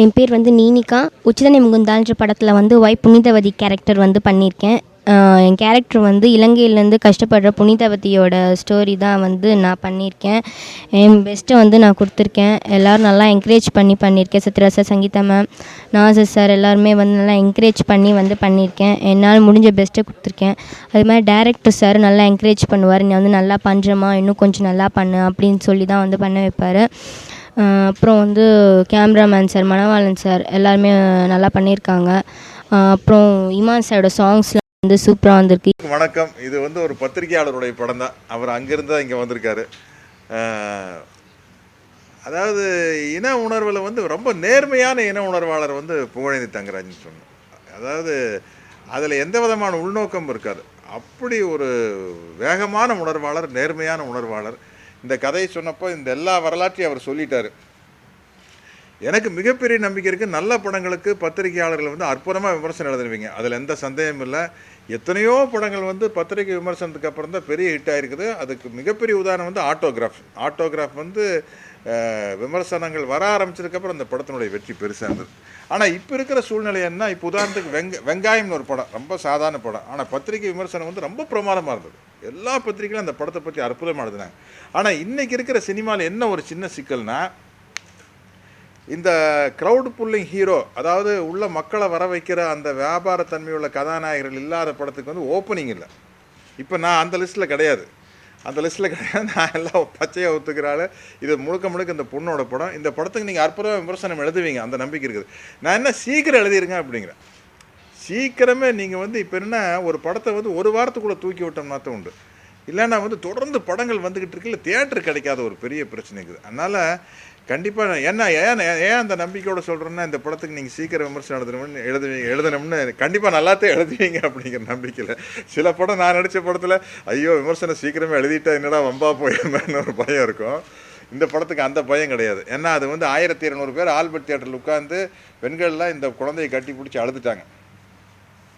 என் பேர் வந்து நீனிகா. உச்சிதனை முகுந்தான்ற படத்தில் வந்து ஒய் புனிதவதி கேரக்டர் வந்து பண்ணியிருக்கேன். என் கேரக்டர் வந்து இலங்கையிலேருந்து கஷ்டப்படுற புனிதவதியோட ஸ்டோரி தான் வந்து நான் பண்ணியிருக்கேன். என் பெஸ்ட்டை வந்து நான் கொடுத்துருக்கேன். எல்லோரும் நல்லா என்கரேஜ் பண்ணியிருக்கேன். Sathyaraj sir, Sangeetha ma'am, Nassar sir எல்லாருமே வந்து நல்லா என்கரேஜ் பண்ணி வந்து பண்ணியிருக்கேன். என்னால் முடிஞ்ச பெஸ்ட்டை கொடுத்துருக்கேன். அது மாதிரி டேரக்டர் சார் நல்லா என்கரேஜ் பண்ணுவார். நீ வந்து நல்லா பண்ணுறமா, இன்னும் கொஞ்சம் நல்லா பண்ணு அப்படின்னு சொல்லி தான் வந்து பண்ண வைப்பார். அப்புறம் வந்து கேமராமேன் சார், மணவாளன் சார் எல்லாருமே நல்லா பண்ணியிருக்காங்க. அப்புறம் இமான் சாரோட சாங்ஸ்லாம் வந்து சூப்பராக வந்திருக்கு. வணக்கம். இது வந்து ஒரு பத்திரிகையாளருடைய படம் தான். அவர் அங்கேருந்து தான் இங்கே வந்திருக்காரு. அதாவது இன உணர்வில் வந்து ரொம்ப நேர்மையான இன உணர்வாளர் வந்து புகழேந்தி தங்கராஜ்னு சொன்னோம். அதாவது அதில் எந்த விதமான உள்நோக்கம் இருக்காது. அப்படி ஒரு வேகமான உணர்வாளர், நேர்மையான உணர்வாளர். இந்த கதையை சொன்னப்போ இந்த எல்லா வரலாற்றையும் அவர் சொல்லிட்டார். எனக்கு மிகப்பெரிய நம்பிக்கை இருக்குது. நல்ல படங்களுக்கு பத்திரிகையாளர்கள் வந்து அற்புதமாக விமர்சனம் எழுதுவீங்க, அதில் எந்த சந்தேகமும் இல்லை. எத்தனையோ படங்கள் வந்து பத்திரிகை விமர்சனத்துக்கு அப்புறம் தான் பெரிய ஹிட் ஆகிருக்குது. அதுக்கு மிகப்பெரிய உதாரணம் வந்து ஆட்டோகிராஃப் வந்து விமர்சனங்கள் வர ஆரம்பிச்சதுக்கப்புறம் அந்த படத்தினுடைய வெற்றி பெருசாக இருந்தது. ஆனால் இப்போ இருக்கிற சூழ்நிலை என்ன, இப்போ உதாரணத்துக்கு வெங்காயம்னு ஒரு படம், ரொம்ப சாதாரண படம். ஆனால் பத்திரிகை விமர்சனம் வந்து ரொம்ப பிரமாதமாக இருந்தது. எல்லா பத்திரிகைகளும் அந்த படத்தை பற்றி அற்புதமாக எழுதுனாங்க. ஆனால் இன்றைக்கி இருக்கிற சினிமாவில் என்ன ஒரு சின்ன சிக்கல்னா, இந்த க்ரௌட் புல்லிங் ஹீரோ, அதாவது உள்ள மக்களை வர வைக்கிற அந்த வியாபார தன்மையுள்ள கதாநாயகர்கள் இல்லாத படத்துக்கு வந்து ஓப்பனிங் இல்லை. இப்போ நான் அந்த லிஸ்ட்டில் கிடையாது. நான் எல்லாம் பச்சையாக ஒத்துக்கிறாள். இது முழுக்க இந்த பொண்ணோட படம். இந்த படத்துக்கு நீங்கள் அற்புதமாக விமர்சனம் எழுதுவீங்க, அந்த நம்பிக்கை இருக்குது. நான் என்ன சீக்கிரம் எழுதிருங்க அப்படிங்கிறேன். சீக்கிரமே நீங்கள் வந்து இப்போ என்ன, ஒரு படத்தை வந்து ஒரு வாரத்துக்குள்ளே தூக்கி விட்டோம்னா தான் உண்டு. இல்லைன்னா வந்து தொடர்ந்து படங்கள் வந்துக்கிட்டு இருக்குல்ல, தியேட்டர் கிடைக்காத ஒரு பெரிய பிரச்சனை இருக்குது. அதனால் கண்டிப்பாக ஏன் அந்த நம்பிக்கையோடு சொல்கிறேன்னா, இந்த படத்துக்கு நீங்கள் சீக்கிரம் விமர்சனம் எழுதணும்னு கண்டிப்பாக நல்லாத்தே எழுதுவீங்க அப்படிங்கிற நம்பிக்கையில். சில படம் நான் நடித்த படத்தில் ஐயோ விமர்சனம் சீக்கிரமே எழுதிட்டா என்னடா வம்பா போயிருந்தேன்னு ஒரு பயம் இருக்கும். இந்த படத்துக்கு அந்த பயம் கிடையாது. ஏன்னா அது வந்து 1200 பேர் ஆல்பர்ட் தியேட்டரில் உட்காந்து பெண்கள்லாம் இந்த குழந்தையை கட்டி பிடிச்சி அழுதுட்டாங்க.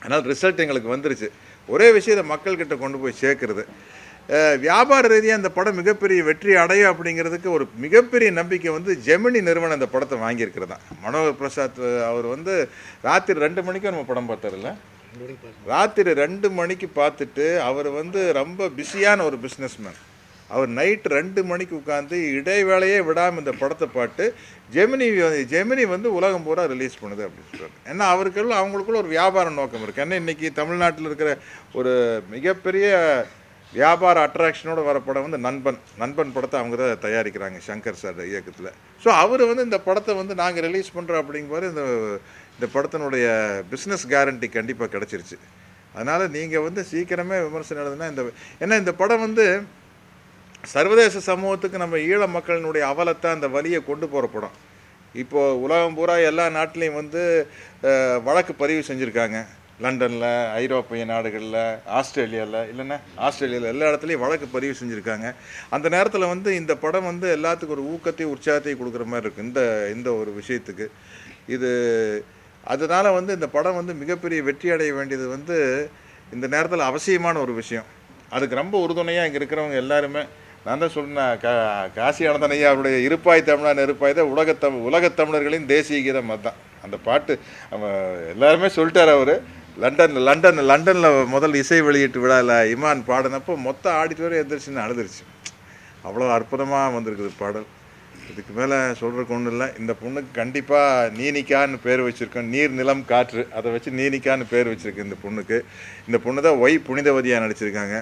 அதனால் ரிசல்ட் எங்களுக்கு வந்துருச்சு. ஒரே விஷயத்தை மக்கள்கிட்ட கொண்டு போய் சேர்க்குறது. வியாபார ரீதியாக இந்த படம் மிகப்பெரிய வெற்றி அடையும் அப்படிங்கிறதுக்கு ஒரு மிகப்பெரிய நம்பிக்கை வந்து ஜெமினி நிறுவனம் இந்த படத்தை வாங்கியிருக்கிறது தான். மனோகர் பிரசாத் அவர் வந்து ராத்திரி 2 மணிக்கு நம்ம படம் பார்த்தார்ல, ராத்திரி 2 மணிக்கு பார்த்துட்டு அவர் வந்து ரொம்ப பிஸியான ஒரு பிஸ்னஸ்மேன். அவர் நைட்டு 2 மணிக்கு உட்காந்து இடைவேளையே விடாமல் இந்த படத்தை பாட்டு ஜெமினி வந்து உலகம் பூரா ரிலீஸ் பண்ணுது அப்படின்னு சொல்கிறார். ஏன்னா அவங்களுக்குள்ள ஒரு வியாபார நோக்கம் இருக்குது. ஏன்னா இன்றைக்கி தமிழ்நாட்டில் இருக்கிற ஒரு மிகப்பெரிய வியாபார அட்ராக்ஷனோடு வர படம் வந்து நண்பன் படத்தை அவங்க தான் தயாரிக்கிறாங்க, சங்கர் சார் இயக்கத்தில். ஸோ அவர் வந்து இந்த படத்தை வந்து நாங்கள் ரிலீஸ் பண்ணுறோம் அப்படிங்கும்போது இந்த படத்தினுடைய பிஸ்னஸ் கேரண்டி கண்டிப்பாக கிடச்சிருச்சு. அதனால் நீங்கள் வந்து சீக்கிரமே விமர்சனம் எழுதுனா ஏன்னா இந்த படம் வந்து சர்வதேச சமூகத்துக்கு நம்ம ஈழ மக்களினுடைய அவலத்தை, அந்த வலியை கொண்டு போகிற படம். இப்போது உலகம் பூரா எல்லா நாட்டிலையும் வந்து வழக்கு பதிவு செஞ்சுருக்காங்க. லண்டனில், ஐரோப்பிய நாடுகளில், ஆஸ்திரேலியாவில் எல்லா இடத்துலையும் வழக்கு பதிவு செஞ்சுருக்காங்க. அந்த நேரத்தில் வந்து இந்த படம் வந்து எல்லாத்துக்கும் ஒரு ஊக்கத்தையும் உற்சாகத்தையும் கொடுக்குற மாதிரி இருக்குது இந்த ஒரு விஷயத்துக்கு. அதனால் வந்து இந்த படம் வந்து மிகப்பெரிய வெற்றி அடைய வேண்டியது வந்து இந்த நேரத்தில் அவசியமான ஒரு விஷயம். அதுக்கு ரொம்ப உறுதுணையாக இங்கே இருக்கிறவங்க எல்லாருமே. நான் தான் சொன்னேன், காசி ஆனந்தன் ஐயா அவருடைய இருப்பாய் தமிழா நெருப்பாய் தான் உலகத் தமிழர்களின் தேசிய கீதம். அதுதான் அந்த பாட்டு. எல்லாருமே சொல்லிட்டார் அவர். லண்டனில் முதல் இசை வெளியீட்டு விழாவில் இமான் பாடினப்போ மொத்த ஆடிட்டோரியம் எந்திரிச்சுன்னு அழுதுருச்சு. அவ்வளோ அற்புதமாக வந்திருக்குது பாடல். இதுக்கு மேலே சொல்கிறதுக்கு ஒன்றும் இல்லை. இந்த பொண்ணுக்கு கண்டிப்பாக நீனிக்கான்னு பேர் வச்சுருக்கோம். நீர் நிலம் காற்று, அதை வச்சு நீனிக்கான்னு பேர் வச்சுருக்கு இந்த பொண்ணுக்கு. இந்த பொண்ணு தான் ஒய் புனிதவதியாக நடிச்சிருக்காங்க.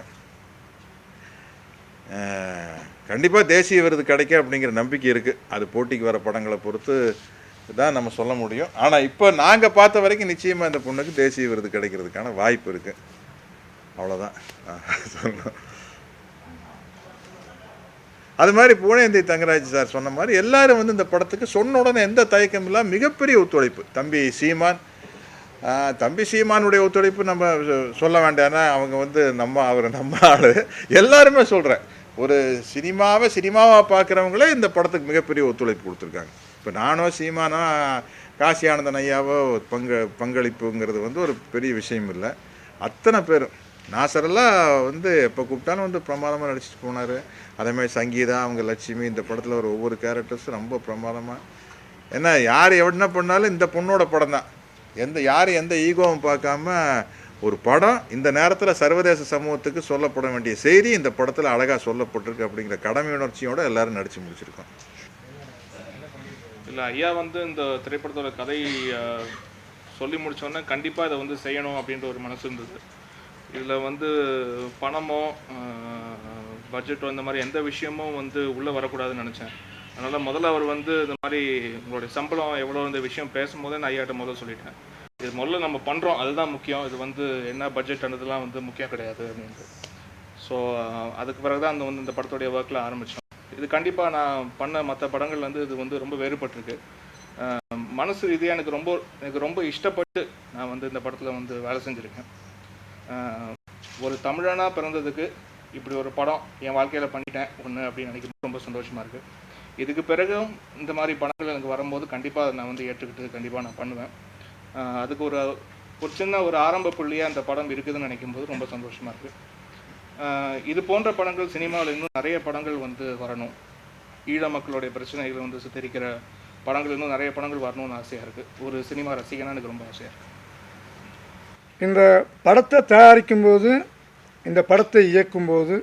கண்டிப்பாக தேசிய விருது கிடைக்கும் அப்படிங்கிற நம்பிக்கை இருக்குது. அது போட்டிக்கு வர படங்களை பொறுத்து தான் நம்ம சொல்ல முடியும். ஆனால் இப்போ நாங்கள் பார்த்த வரைக்கும் நிச்சயமாக இந்த பொண்ணுக்கு தேசிய விருது கிடைக்கிறதுக்கான வாய்ப்பு இருக்குது. அவ்வளோதான் சொல்லணும். அது மாதிரி புகழேந்தி தங்கராஜ் சார் சொன்ன மாதிரி எல்லாரும் வந்து இந்த படத்துக்கு சொன்ன உடனே எந்த தயக்கம் இல்லாமல் மிகப்பெரிய ஒத்துழைப்பு. தம்பி சீமானுடைய ஒத்துழைப்பு நம்ம சொல்ல வேண்டாம்னா, அவங்க வந்து நம்ம ஆள். எல்லாருமே சொல்கிறேன், ஒரு சினிமாவாக பார்க்குறவங்களே இந்த படத்துக்கு மிகப்பெரிய ஒத்துழைப்பு கொடுத்துருக்காங்க. இப்போ நானோ சீமானோ காசி ஆனந்தன் ஐயாவோ பங்களிப்புங்கிறது வந்து ஒரு பெரிய விஷயம் இல்லை. அத்தனை பேரும் நாசரெல்லாம் வந்து எப்போ கூப்பிட்டாலும் வந்து பிரமாதமாக நடிச்சிட்டு போனார். அதேமாதிரி சங்கீதா, அவங்க லட்சுமி, இந்த படத்தில் ஒரு ஒவ்வொரு கேரக்டர்ஸும் ரொம்ப பிரமாதமாக ஏன்னா யார் என்ன பண்ணாலும் இந்த பொண்ணோட படம் தான். யார் எந்த ஈகோவும் பார்க்காம ஒரு படம் இந்த நேரத்தில் சர்வதேச சமூகத்துக்கு சொல்லப்பட வேண்டிய செய்தி இந்த படத்தில் அழகாக சொல்லப்பட்டிருக்கு அப்படிங்கிற கடமை உணர்ச்சியோடு எல்லோரும் நடித்து முடிச்சிருக்கோம். இல்லை ஐயா வந்து இந்த திரைப்படத்தோட கதை சொல்லி முடித்தோன்னே கண்டிப்பாக இதை வந்து செய்யணும் அப்படின்ற ஒரு மனசு இருந்தது. இதில் வந்து பணமோ பட்ஜெட்டோ இந்த மாதிரி எந்த விஷயமும் வந்து உள்ளே வரக்கூடாதுன்னு நினச்சேன். அதனால் முதல்ல அவர் வந்து இந்த மாதிரி உங்களுடைய சம்பளம் எவ்வளோ இந்த விஷயம் பேசும்போதே நான் ஐயாட்ட முதல்ல சொல்லிட்டேன், இது முதல்ல நம்ம பண்ணுறோம் அதுதான் முக்கியம், இது வந்து என்ன பட்ஜெட்ன்றதுலாம் வந்து முக்கியம் கிடையாது அப்படின்ட்டு. ஸோ அதுக்கு பிறகு தான் வந்து இந்த படத்துடைய ஒர்க்கில் ஆரம்பித்தோம். இது கண்டிப்பாக நான் பண்ண மற்ற படங்கள் வந்து இது வந்து ரொம்ப வேறுபட்டிருக்கு. மனசு ரீதியாக எனக்கு ரொம்ப இஷ்டப்பட்டு நான் வந்து இந்த படத்தில் வந்து வேலை செஞ்சுருக்கேன். ஒரு தமிழனாக பிறந்ததுக்கு இப்படி ஒரு படம் என் வாழ்க்கையில் பண்ணிட்டேன் ஒன்று அப்படின்னு நினைக்கிறது ரொம்ப சந்தோஷமாக இருக்குது. இதுக்கு பிறகும் இந்த மாதிரி படங்கள் எனக்கு வரும்போது கண்டிப்பாக நான் வந்து ஏற்றுக்கிட்டு கண்டிப்பாக நான் பண்ணுவேன். அதுக்கு ஒரு சின்ன ஒரு ஆரம்ப புள்ளியாக அந்த படம் இருக்குதுன்னு நினைக்கும் போது ரொம்ப சந்தோஷமாக இருக்குது. இது போன்ற படங்கள் சினிமாவில் இன்னும் நிறைய படங்கள் வந்து வரணும். ஈழ மக்களுடைய பிரச்சனைகளை வந்து சித்தரிக்கிற படங்கள் இன்னும் நிறைய படங்கள் வரணும்னு ஆசையாக இருக்குது. ஒரு சினிமா ரசிகனாக எனக்கு ரொம்ப ஆசையாக இருக்குது. இந்த படத்தை தயாரிக்கும்போது, இந்த படத்தை இயக்கும்போது,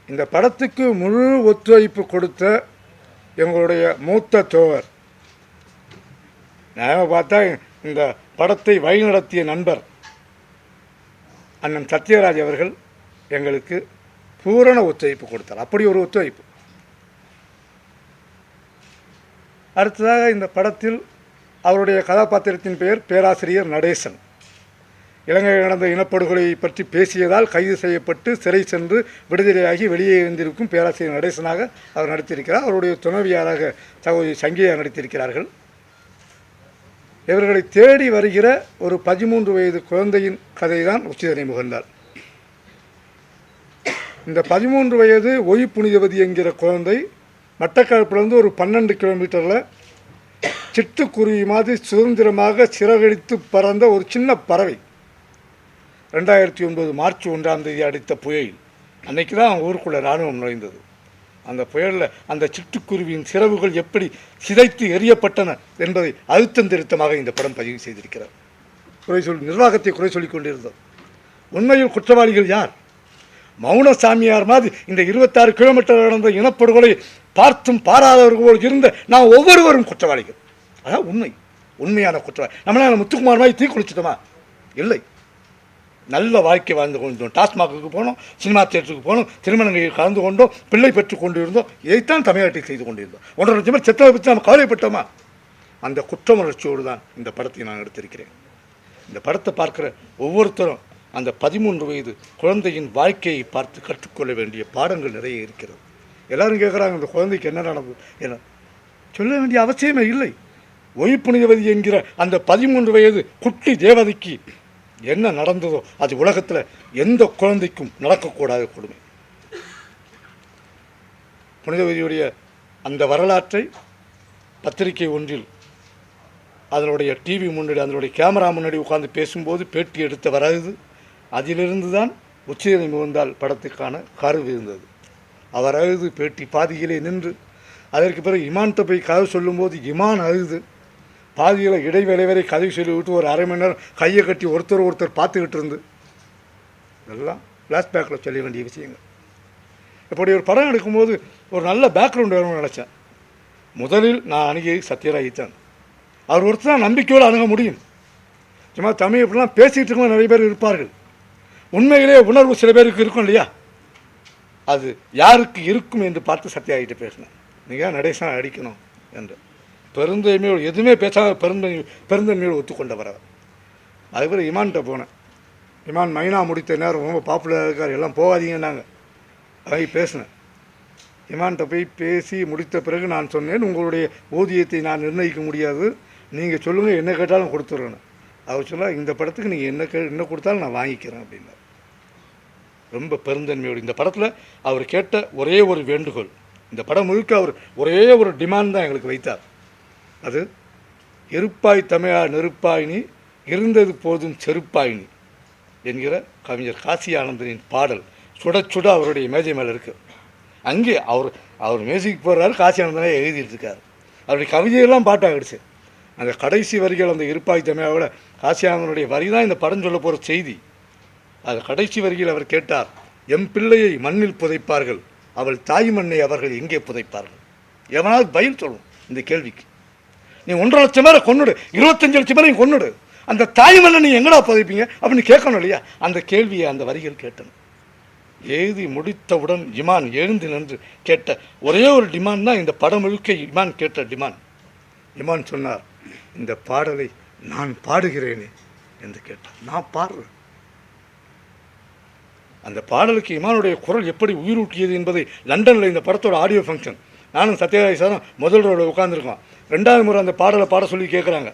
இந்த படத்துக்கு முழு ஒத்துழைப்பு கொடுத்த எங்களுடைய மூத்த தோழர், நான் பார்த்தா இந்த படத்தை வழிநடத்திய நண்பர் அண்ணன் சத்யராஜ் அவர்கள் எங்களுக்கு பூரண ஒத்துழைப்பு கொடுத்தார். அப்படி ஒரு ஒத்துழைப்பு. அடுத்ததாக இந்த படத்தில் அவருடைய கதாபாத்திரத்தின் பெயர் பேராசிரியர் நடேசன். இலங்கையில் நடந்த இனப்படுகொலையை பற்றி பேசியதால் கைது செய்யப்பட்டு சிறை சென்று விடுதலையாகி வெளியே இருந்திருக்கும் பேராசிரியர் நடேசனாக அவர் நடித்திருக்கிறார். அவருடைய துணைவியாராக சகோதரி சங்கியா நடித்திருக்கிறார்கள். இவர்களை தேடி வருகிற ஒரு 13 வயது குழந்தையின் கதைதான் உச்சிதனை முகந்தாள். இந்த 13 வயது ஒய் புனிதவதி என்கிற குழந்தை மட்டக்களப்பிலிருந்து ஒரு 12 கிலோமீட்டரில் சிட்டுக்குருவி மாதிரி சுதந்திரமாக சிறகடித்து பறந்த ஒரு சின்ன பறவை. 2009 மார்ச் 1ஆம் தேதி அடித்த புயல் அன்னைக்கு தான் ஊருக்குள்ளே இராணுவம் நுழைந்தது. அந்த புயலில் அந்த சிட்டுக்குருவியின் சிறகுகள் எப்படி சிதைத்து எரியப்பட்டன என்பதை அழுத்தம் திருத்தமாக இந்த படம் பதிவு செய்திருக்கிறார். நிர்வாகத்தை குறை சொல்லிக் கொண்டிருந்தோம். உண்மையில் குற்றவாளிகள் யார்? மௌன சாமியார் மாதிரி இந்த 26 கிலோமீட்டர் நடந்த இனப்படுகொலை பார்த்தும் பாராதவர்களோடு இருந்த நாம் ஒவ்வொருவரும் குற்றவாளிகள். அதான் உண்மையான குற்றவாளி. நம்மளால முத்துக்குமார் மாதிரி தீக்குளிச்சிட்டோமா? இல்லை. நல்ல வாழ்க்கை வாழ்ந்து கொண்டோம். டாஸ்மாகுக்கு போனோம், சினிமா தியேட்டருக்கு போனோம், திருமணங்களில் கலந்து கொண்டோம், பிள்ளை பெற்று கொண்டு இருந்தோம். இதைத்தான் தமிழ்நாட்டில் செய்து கொண்டிருந்தோம். 1.5 லட்சம் பேர் செத்ததை பற்றி நாம் கவலைப்பட்டோமா? அந்த குற்ற உணர்ச்சியோடு தான் இந்த படத்தை நான் எடுத்திருக்கிறேன். இந்த படத்தை பார்க்குற ஒவ்வொருத்தரும் அந்த 13 வயது குழந்தையின் வாழ்க்கையை பார்த்து கற்றுக்கொள்ள வேண்டிய பாடங்கள் நிறைய இருக்கிறது. எல்லாரும் கேட்குறாங்க, இந்த குழந்தைக்கு என்ன நடந்தது என சொல்ல வேண்டிய அவசியமே இல்லை. ஒய் புனிதவதி என்கிற அந்த 13 வயது குட்டி தேவதைக்கு என்ன நடந்ததோ அது உலகத்தில் எந்த குழந்தைக்கும் நடக்கக்கூடாத கொடுமை. புனிதவதியுடைய அந்த வரலாற்றை பத்திரிகை ஒன்றில் அதனுடைய டிவி முன்னாடி அதனுடைய கேமரா முன்னாடி உட்கார்ந்து பேசும்போது பேட்டி எடுத்த வரது, அதிலிருந்து தான் உச்சிதனை முகந்தால் படத்துக்கான கருவு இருந்தது. அவர் அழுது பேட்டி பாதியிலே நின்று, அதற்கு பிறகு இமான்கிட்ட போய் கதை சொல்லும்போது இமான் அழுது, பாதியில் இடைவேளை வரை கதை சொல்லிவிட்டு ஒரு அரை மணி நேரம் கையை கட்டி ஒருத்தர் பார்த்துக்கிட்டு இருந்து, இதெல்லாம் ஃப்ளாஷ்பேக்கில் சொல்ல வேண்டிய விஷயங்கள். இப்படி ஒரு படம் எடுக்கும்போது ஒரு நல்ல பேக்ரவுண்ட் வேணும்னு நினச்சேன். முதலில் நான் அணுகியது சத்யராஜ் தான். அவர் ஒருத்தர் தான் நம்பிக்கையோடு அணுக முடியும். சும்மா தமிழ் இப்படிலாம் பேசிகிட்டு இருக்கவங்க நிறைய பேர் இருப்பார்கள். உண்மையிலே உணர்வு சில பேருக்கு இருக்கும் இல்லையா? அது யாருக்கு இருக்கும் என்று பார்த்து சத்யராஜ்கிட்ட பேசினேன். நீங்கள் நடேசன் அடிக்கணும் என்று. பெருந்தன்மையோடு எதுவுமே பேசாத பெருந்தன்மையோடு ஒத்துக்கொண்டவர். அதுக்கப்புறம் இமான்கிட்ட போனேன். இமான் மைனா முடித்த நேரம் ரொம்ப பாப்புலராக இருக்கார், எல்லாம் போகாதீங்கன்னாங்க. அதை பேசினேன். இமான்கிட்ட போய் பேசி முடித்த பிறகு நான் சொன்னேன், உங்களுடைய ஊதியத்தை நான் நிர்ணயிக்க முடியாது, நீங்கள் சொல்லுங்கள், என்ன கேட்டாலும் கொடுத்துட்றேன்னு. அவர் சொல்ல, இந்த படத்துக்கு நீங்கள் என்ன கொடுத்தாலும் நான் வாங்கிக்கிறேன் அப்படின்னார். ரொம்ப பெருந்தன்மையோடு. இந்த படத்தில் அவர் கேட்ட ஒரே ஒரு வேண்டுகோள், இந்த படம் முழுக்க அவர் ஒரே ஒரு டிமாண்ட் தான் எங்களுக்கு வைத்தார். அது இருப்பாய் தமிழா நெருப்பாயினி இருந்தது போதும் செருப்பாயினி என்கிற கவிஞர் காசி ஆனந்தனின் பாடல் சுட சுட அவருடைய மேஜை மேலே இருக்கு. அங்கே அவர் மியூசிக் போடுறாரு, காசி ஆனந்தனே எழுதிட்டு இருக்கார். அவருடைய கவிதையெல்லாம் பாட்டாகிடுச்சு. அந்த கடைசி வரிகள் அந்த இருப்பாய் தமிழாவோட காசியாமனுடைய வரி தான் இந்த படம் சொல்ல போகிற செய்தி. அது கடைசி வரியில் அவர் கேட்டார், எம் பிள்ளையை மண்ணில் புதைப்பார்கள், அவள் தாய் மண்ணை அவர்கள் எங்கே புதைப்பார்கள்? எவனாவது பதில் சொல்லணும் இந்த கேள்விக்கு. நீ 1.5 லட்சம் பேரை கொன்னுடு, 25 லட்சம் பேரையும் கொன்னுடு, அந்த தாய் மண்ணை நீ எங்கடா புதைப்பீங்க அப்படின்னு கேட்கணும் இல்லையா? அந்த கேள்வியை அந்த வரிகள் கேட்டன. எழுதி முடித்தவுடன் இமான் எழுந்து நின்று கேட்ட ஒரே ஒரு டிமாண்ட் தான் இந்த படம் முழுக்க இமான் கேட்ட டிமாண்ட். இமான் சொன்னார், இந்த பாடலை நான் பாடுகிறேனே என்று கேட்டார். நான் பாடுறேன். அந்த பாடலுக்கு இமானுடைய குரல் எப்படி உயிரூட்டியது என்பதை லண்டனில் இந்த படத்தோட ஆடியோ ஃபங்க்ஷன் நானும் சத்யராஜ் சாரும் முதல் ரோட உட்காந்துருக்கோம். 2வது முறை அந்த பாடலை பாட சொல்லி கேட்குறாங்க.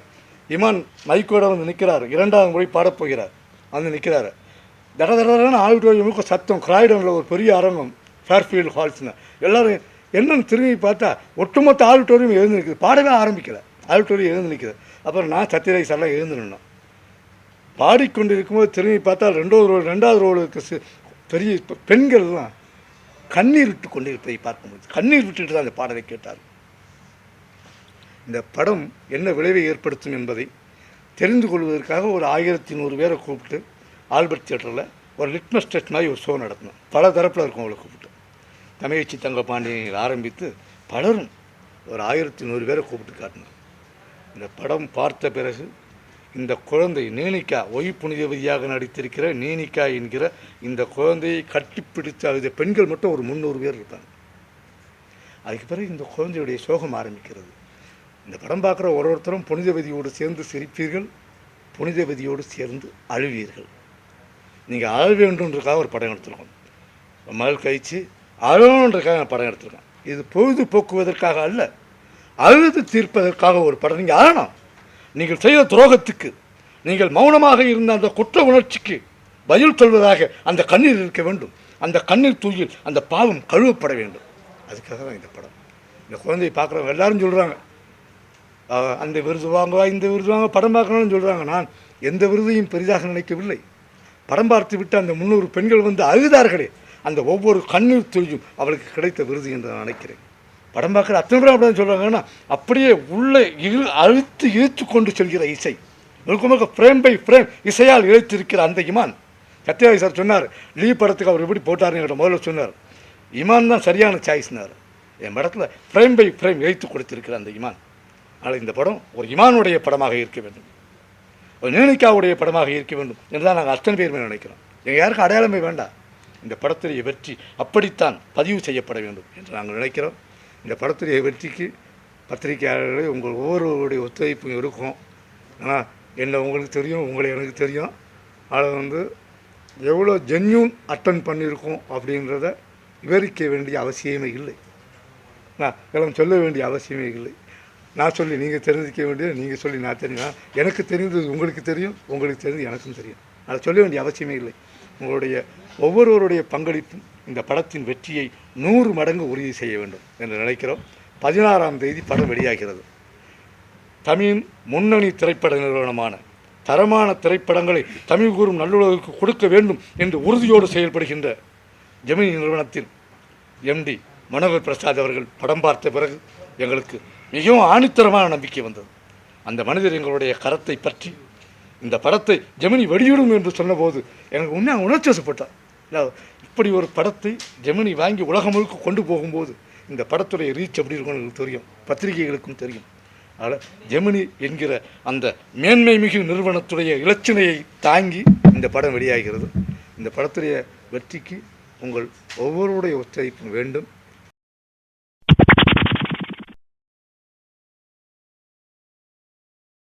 இமான் மைக்கோட வந்து நிற்கிறார். 2வது முறை பாடப்போகிறார். வந்து நிற்கிறாரு. தடதடன்னு ஆடிட்டோரியமுக்கு சத்தம். கிராய்டனில் ஒரு பெரிய அரங்கம், ஃபேர்ஃபீல்டு ஹால்ஸ்னு. எல்லோரும் என்னன்னு திரும்பி பார்த்தா ஒட்டுமொத்த ஆடிட்டோரியம் எழுந்து நிற்குது. பாடவே ஆரம்பிக்கல, ஆடிட்டோரியம் எழுந்து நிற்குது. அப்புறம் நான் சத்யராஜ் சார்லாம் எழுந்து நின்னோம். பாடிக்கொண்டு இருக்கும்போது திரும்பி பார்த்தா 2வது ரோலுக்கு பெரிய பெண்கள்லாம் கண்ணீர் விட்டு கொண்டு இருப்பதை பார்க்கும்போது கண்ணீர் விட்டுட்டு தான் அந்த பாடலை கேட்டார். இந்த படம் என்ன விளைவை ஏற்படுத்தும் என்பதை தெரிந்து கொள்வதற்காக ஒரு 1100 பேரை கூப்பிட்டு ஆல்பர்ட் தியேட்டரில் ஒரு லிட்மஸ் டெஸ்ட் மாதிரி ஒரு ஷோ நடத்தணும். பல தரப்பில் இருக்கும் அவளை கூப்பிட்டு. தமிழச்சி தங்கப்பாண்டியன் ஆரம்பித்து பலரும் ஒரு 1100 பேரை கூப்பிட்டு காட்டினார். இந்த படம் பார்த்த பிறகு இந்த குழந்தை நீனிகா, ஒய் புனிதவதியாக நடித்திருக்கிற நீனிகா என்கிற இந்த குழந்தையை கட்டிப்பிடித்து அழுத பெண்கள் மட்டும் ஒரு 300 பேர் இருப்பாங்க. அதுக்கு பிறகு இந்த குழந்தையுடைய சோகம் ஆரம்பிக்கிறது. இந்த படம் பார்க்குற ஒருத்தரும் புனிதவதியோடு சேர்ந்து சிரிப்பீர்கள், புனிதவதியோடு சேர்ந்து அழுவீர்கள். நீங்கள் அழ வேண்டுன்றதுக்காக ஒரு படம் எடுத்துருக்கோம். மகள் கழிச்சு அழணுன்றதுக்காக படம் எடுத்துருக்கோம். இது பொழுதுபோக்குவதற்காக அல்ல, அழுது தீர்ப்பதற்காக ஒரு படம். நீங்கள் அழணும். நீங்கள் செய்த துரோகத்துக்கு, நீங்கள் மௌனமாக இருந்த அந்த குற்ற உணர்ச்சிக்கு பதில் சொல்வதாக அந்த கண்ணீர் இருக்க வேண்டும். அந்த கண்ணீர் தூயில் அந்த பாவம் கழுவப்பட வேண்டும். அதுக்காக தான் இந்த படம். இந்த குழந்தையை பார்க்குறவங்க எல்லாரும் சொல்கிறாங்க, அந்த விருது வாங்குவா, இந்த விருது வாங்க, படம் பார்க்கணும்னு சொல்கிறாங்க. நான் எந்த விருதையும் பெரிதாக நினைக்கவில்லை. படம் பார்த்து விட்டு அந்த 300 பெண்கள் வந்து அழுதார்களே, அந்த ஒவ்வொரு கண்ணீர் துளியும் அவளுக்கு கிடைத்த விருது என்று நான் நினைக்கிறேன். படம் பார்க்குற அத்தனை பேரும் அப்படி தான் சொல்கிறாங்கன்னா, அப்படியே உள்ளே அழுத்து இழுத்து கொண்டு செல்கிற இசை, முழுக்க ஃப்ரேம் பை ஃப்ரேம் இசையால் இழுத்திருக்கிற அந்த இமான். சத்யராஜ் சார் சொன்னார், லீ படத்துக்கு அவர் எப்படி போட்டாருன்னு என்கிட்ட முதல்ல சொன்னார். இமான் தான் சரியான சாய்ஸ்னார். என் படத்தில் ஃப்ரேம் பை ஃப்ரேம் இழுத்து கொடுத்திருக்கிற அந்த இமான். ஆனால் இந்த படம் ஒரு இமானுடைய படமாக இருக்க வேண்டும், ஒரு நீனிகாவுடைய படமாக இருக்க வேண்டும் என்று தான் நாங்கள் அத்தனை பேருமே நினைக்கிறோம். எங்கள் யாருக்கும் அடையாளமே வேண்டாம். இந்த படத்துடைய வெற்றி அப்படித்தான் பதிவு செய்யப்பட வேண்டும் என்று நாங்கள் நினைக்கிறோம். இந்த படத்துடைய வெற்றிக்கு பத்திரிகையாளர்களே உங்கள் ஒவ்வொருவருடைய ஒத்துழைப்பும் இருக்கும். ஆனால் என்ன உங்களுக்கு தெரியும், உங்களை எனக்கு தெரியும். அதை வந்து எவ்வளோ ஜென்யூன் அட்டன் பண்ணியிருக்கோம் அப்படின்றத விவரிக்க வேண்டிய அவசியமே இல்லை. நான் எல்லாம் சொல்ல வேண்டிய அவசியமே இல்லை. நான் சொல்லி நீங்கள் தெரிஞ்சிக்க வேண்டியது, நீங்கள் சொல்லி நான் தெரியும். எனக்கு தெரிந்தது உங்களுக்கு தெரியும், உங்களுக்கு தெரிஞ்சது எனக்கும் தெரியும். அதை சொல்ல வேண்டிய அவசியமே இல்லை. உங்களுடைய ஒவ்வொருவருடைய பங்களிப்பும் இந்த படத்தின் வெற்றியை 100 மடங்கு உறுதி செய்ய வேண்டும் என்று நினைக்கிறோம். 16ஆம் தேதி படம் வெளியாகிறது. தமிழின் முன்னணி திரைப்பட நிறுவனமான தரமான திரைப்படங்களை தமிழ் கூறும் நல்லுலகுக்கு கொடுக்க வேண்டும் என்று உறுதியோடு செயல்படுகின்ற ஜெமினி நிறுவனத்தின் எம்டி மனோகர் பிரசாத் அவர்கள் படம் பார்த்த பிறகு எங்களுக்கு மிகவும் ஆணித்தரமான நம்பிக்கை வந்தது. அந்த மனிதர் எங்களுடைய கரத்தை பற்றி இந்த படத்தை ஜெமினி வெளியிடும் என்று சொன்னபோது எனக்கு உண்மையாக உணர்ச்சி வசப்பட்டார். இப்படி ஒரு படத்தை ஜெமினி வாங்கி உலகம் முழுக்க கொண்டு போகும்போது இந்த படத்துடைய ரீச் எப்படி இருக்கும்னு எனக்கு தெரியும், பத்திரிகைகளுக்கும் தெரியும். அதனால் ஜெமினி என்கிற அந்த மேன்மை மிகு நிறுவனத்துடைய இலச்சினையை தாங்கி இந்த படம் வெளியாகிறது. இந்த படத்துடைய வெற்றிக்கு உங்கள் ஒவ்வொருடைய ஒத்துழைப்பும் வேண்டும்.